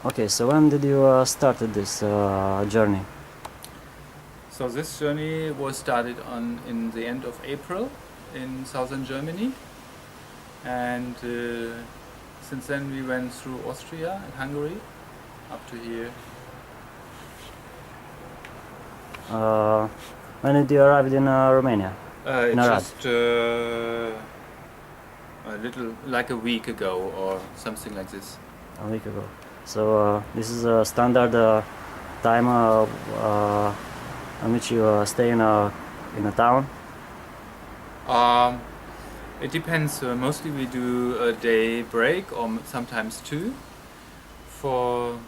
Okay, so when did you started this journey? So this journey was started in the end of April in southern Germany, and since then we went through Austria and Hungary up to here. Uh, when did you arrive in Romania? In Arad? Just a little, like a week ago or something like this. A week ago. So this is a standard time on which you stay in a town. It depends. Mostly we do a day break or sometimes two for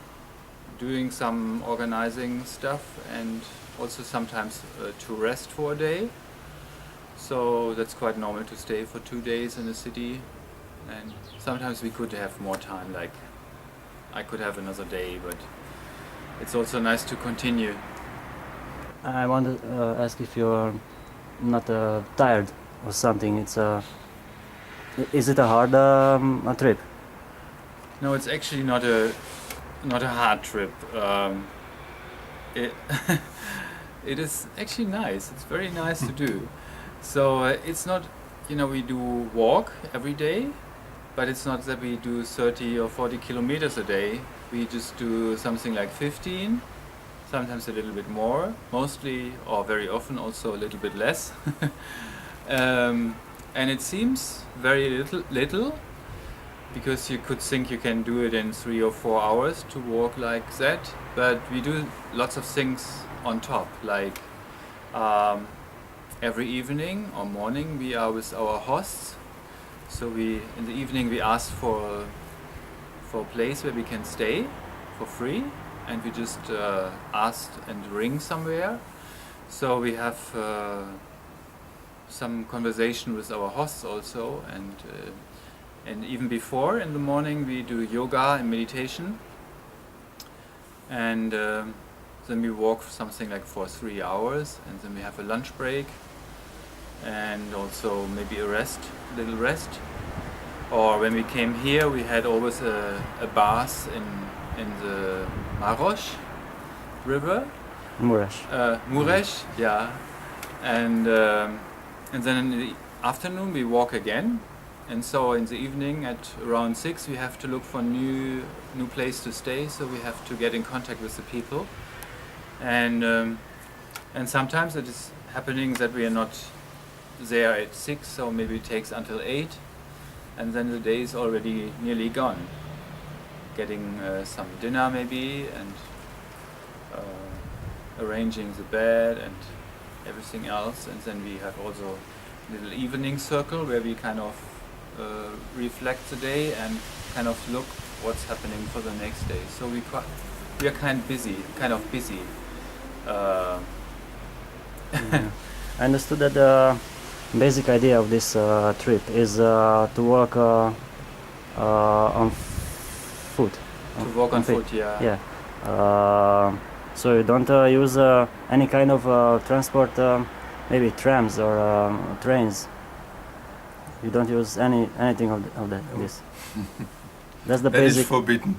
doing some organizing stuff, and also sometimes to rest for a day. So that's quite normal to stay for 2 days in a city, and sometimes we could have more time, like I could have another day, but it's also nice to continue. I want to ask if you're not tired or something. Is it a hard a trip? No, it's actually not a hard trip. It it is actually nice. It's very nice to do. So it's not, we do walk every day, but it's not that we do 30 or 40 kilometers a day. We just do something like 15, sometimes a little bit more, mostly or very often also a little bit less. And it seems very little, because you could think you can do it in 3 or 4 hours to walk like that, but we do lots of things on top, like every evening or morning we are with our hosts. So in the evening we ask for a place where we can stay for free, and we just asked and ring somewhere. So we have some conversation with our hosts also, and even before in the morning we do yoga and meditation, and then we walk something like for 3 hours, and then we have a lunch break, and also maybe a little rest. Or when we came here, we had always a bath in the Maros river. Mureș. Mureș, yeah. And then in the afternoon we walk again. And so in the evening at around 6 we have to look for new place to stay, so we have to get in contact with the people. And sometimes it is happening that we are not there at 6, so maybe it takes until 8, and then the day is already nearly gone. Getting some dinner maybe, and arranging the bed and everything else, and then we have also a little evening circle where we kind of reflect the day and kind of look what's happening for the next day. So we are kind of busy. Yeah. I understood that the basic idea of this trip is to walk on foot. To walk on foot, yeah. Yeah. So you don't use any kind of transport, maybe trams or trains. You don't use anything of this. That's the That basic. is forbidden.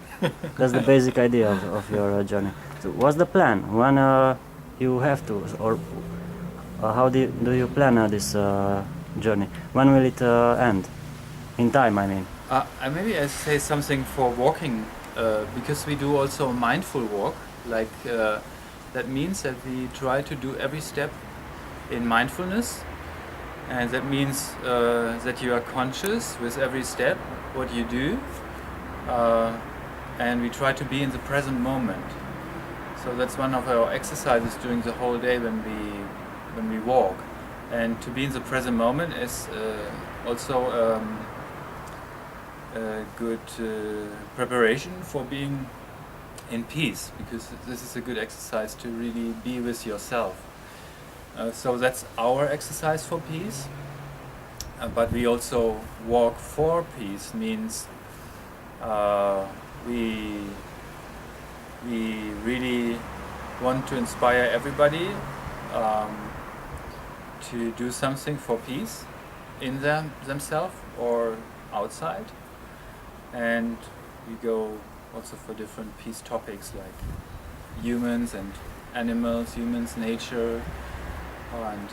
That's the basic idea of your journey. So what's the plan when you have to, or how do you plan this journey? When will it end? In time, I mean. Maybe I say something for walking, because we do also a mindful walk. Like that means that we try to do every step in mindfulness, and that means that you are conscious with every step what you do, and we try to be in the present moment. So that's one of our exercises during the whole day when we walk. And to be in the present moment is also a good preparation for being in peace, because this is a good exercise to really be with yourself. So that's our exercise for peace. But we also walk for peace, means we really want to inspire everybody to do something for peace in themselves or outside. And we go also for different peace topics like humans and animals, humans, nature, and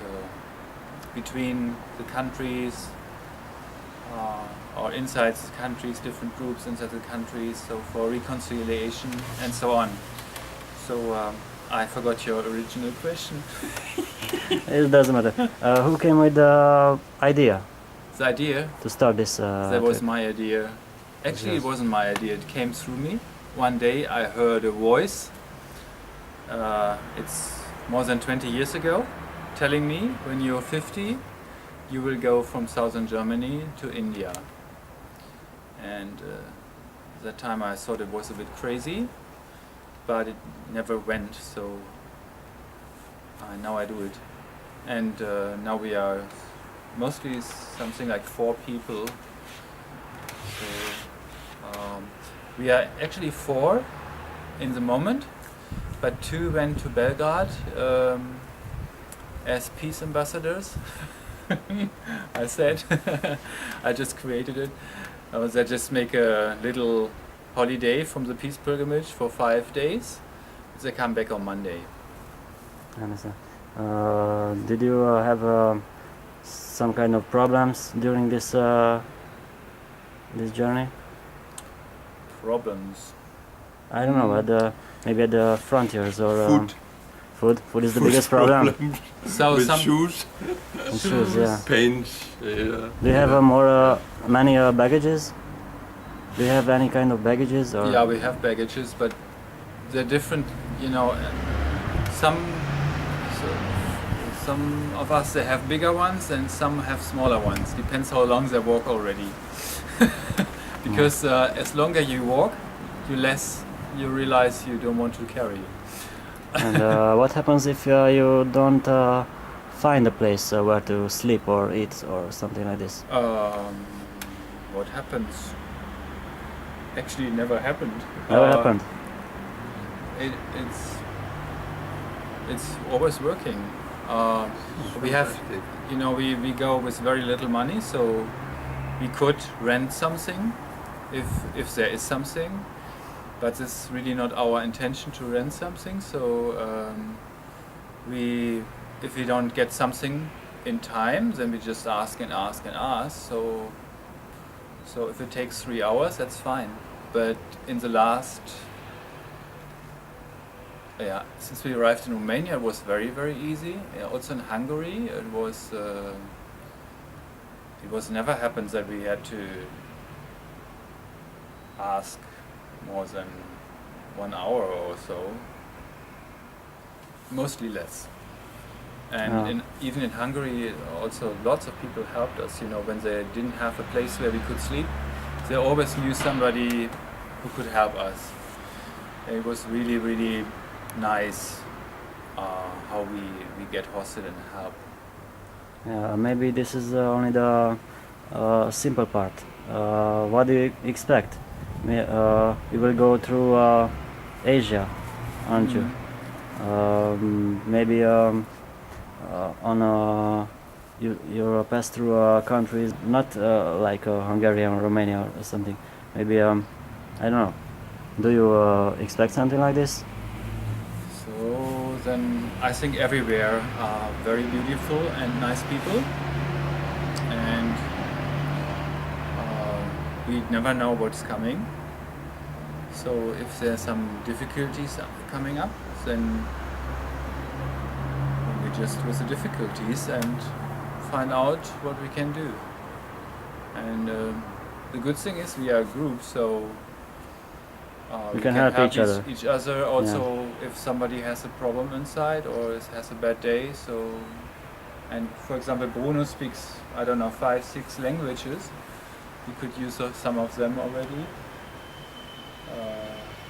between the countries, or inside the countries, different groups inside the countries, so for reconciliation and so on. So I forgot your original question. It doesn't matter. Who came with the idea The idea, to start this? that was trip? my idea. Actually, Yes. it wasn't my idea. It came through me. One day I heard a voice. It's more than 20 years ago, telling me when you're 50, you will go from southern Germany to India. And that time I thought it was a bit crazy, but it never went. So now I do it. And now we are mostly something like 4 people. So we are actually 4 in the moment, but 2 went to Belgrade as peace ambassadors. I said, I just created it. They just make a little holiday from the peace pilgrimage for 5 days. They come back on Monday. I understand. Did you have some kind of problems during this this journey? Problems. I don't know, at the, maybe at the frontiers or Food. Food is the biggest problem. So With some shoes, And shoes, yeah. paints. Yeah. Do you have many baggages? Do you have any kind of baggages or? Yeah, we have baggages, but they're different. You know, some of us they have bigger ones, and some have smaller ones. Depends how long they walk already. Because as longer you walk, you less you realize you don't want to carry. And what happens if you don't find a place where to sleep or eat or something like this? What happens? Actually, it never happened. Never happened. It's always working. We have, you know, we go with very little money, so we could rent something if there is something, but it's really not our intention to rent something. So if we don't get something in time, then we just ask and ask and ask. So if it takes 3 hours, that's fine. But in the last, since we arrived in Romania, it was very, very easy. Also in Hungary, it was never happened that we had to ask more than 1 hour or so. Mostly less. And even in Hungary, also lots of people helped us. You know, when they didn't have a place where we could sleep, they always knew somebody who could help us. And it was really, really nice how we get hosted and help. Yeah, maybe this is only the simple part. What do you expect? You will go through Asia, aren't you? Maybe you pass through countries not like Hungary or Romania or something. Maybe I don't know. Do you expect something like this? So then I think everywhere are very beautiful and nice people, and we never know what's coming. So if there's some difficulties coming up, then we just with the difficulties and find out what we can do. And the good thing is we are a group, so we can help each other. Also, if somebody has a problem inside or has a bad day. So, and for example, Bruno speaks, I don't know, 5, 6 languages. We could use some of them already.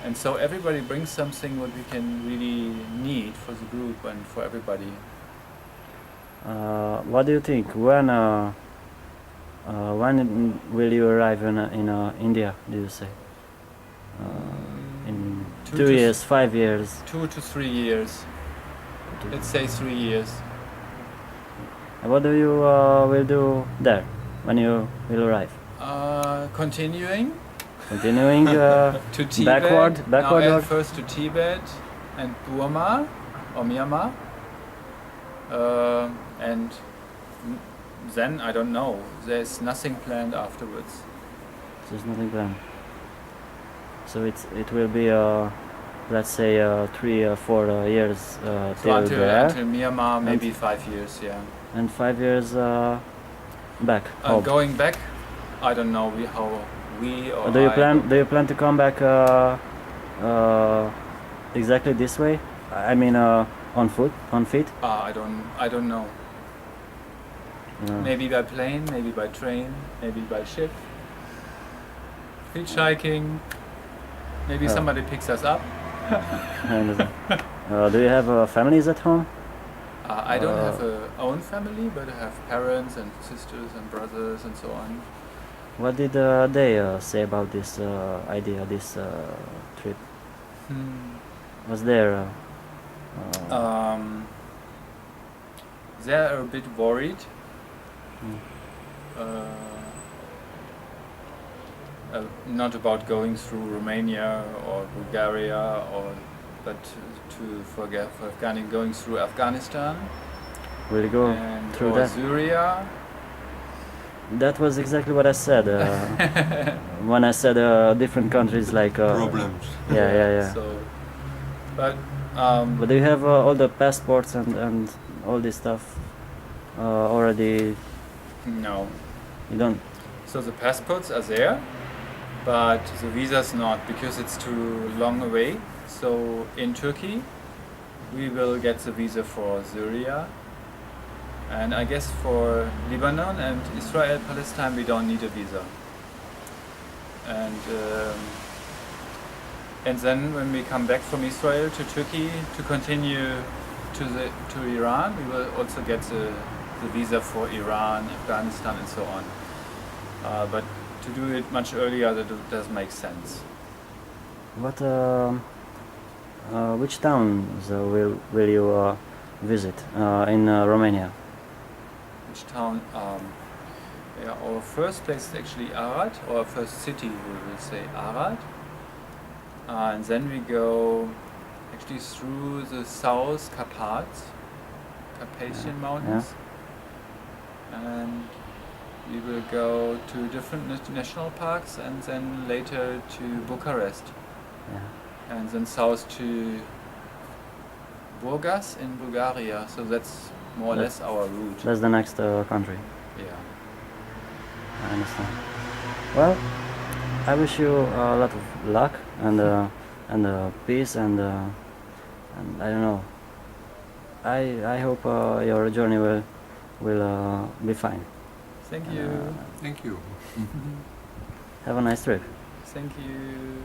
And so everybody brings something what we can really need for the group and for everybody. What do you think? When will you arrive in India? Do you say? In 2 years, 5 years? 2 to 3 years. Let's say 3 years. And what do you will do there when you will arrive? Continuing Continuing to Tibet. backward Now, or first to Tibet and Burma or Myanmar, and then I don't know. There's nothing planned afterwards. there's nothing planned. So it will be let's say 3 or 4 years So till there, until Myanmar, maybe 5 years, yeah. and 5 years back home. Going back, I don't know how we or Do you I plan? Do you plan to come back exactly this way? I mean, on foot, on feet? I don't know. No. Maybe by plane, maybe by train, maybe by ship. Hitchhiking. Maybe somebody picks us up. I understand. Do you have families at home? I don't have a own family, but I have parents and sisters and brothers and so on. What did they say about this idea, this trip? Was there? They're a bit worried. Not about going through Romania or Bulgaria, but for going through Afghanistan. Will you go and through or that? Syria. That was exactly what I said when I said different countries like. Problems. Yeah. So, but But do you have all the passports and all this stuff already? no. You don't. So the passports are there, but the visa's not, because it's too long away. So in Turkey, we will get the visa for Syria, and I guess for Lebanon and Israel, Palestine, we don't need a visa. And then when we come back from Israel to Turkey to continue to Iran, we will also get the visa for Iran, Afghanistan, and so on. But to do it much earlier, that doesn't make sense. What? Which towns will you visit in Romania? Which town? Our first place is actually Arad, or our first city, we will say Arad. And then we go actually through the South Carpathian Mountains. And we will go to different national parks, and then later to Bucharest. Yeah. And then south to Burgas in Bulgaria. So that's more or less our route. That's the next country. Yeah. I understand. Well, I wish you a lot of luck and peace and I don't know. I hope your journey will be fine. Thank you. Thank you. Have a nice trip. Thank you.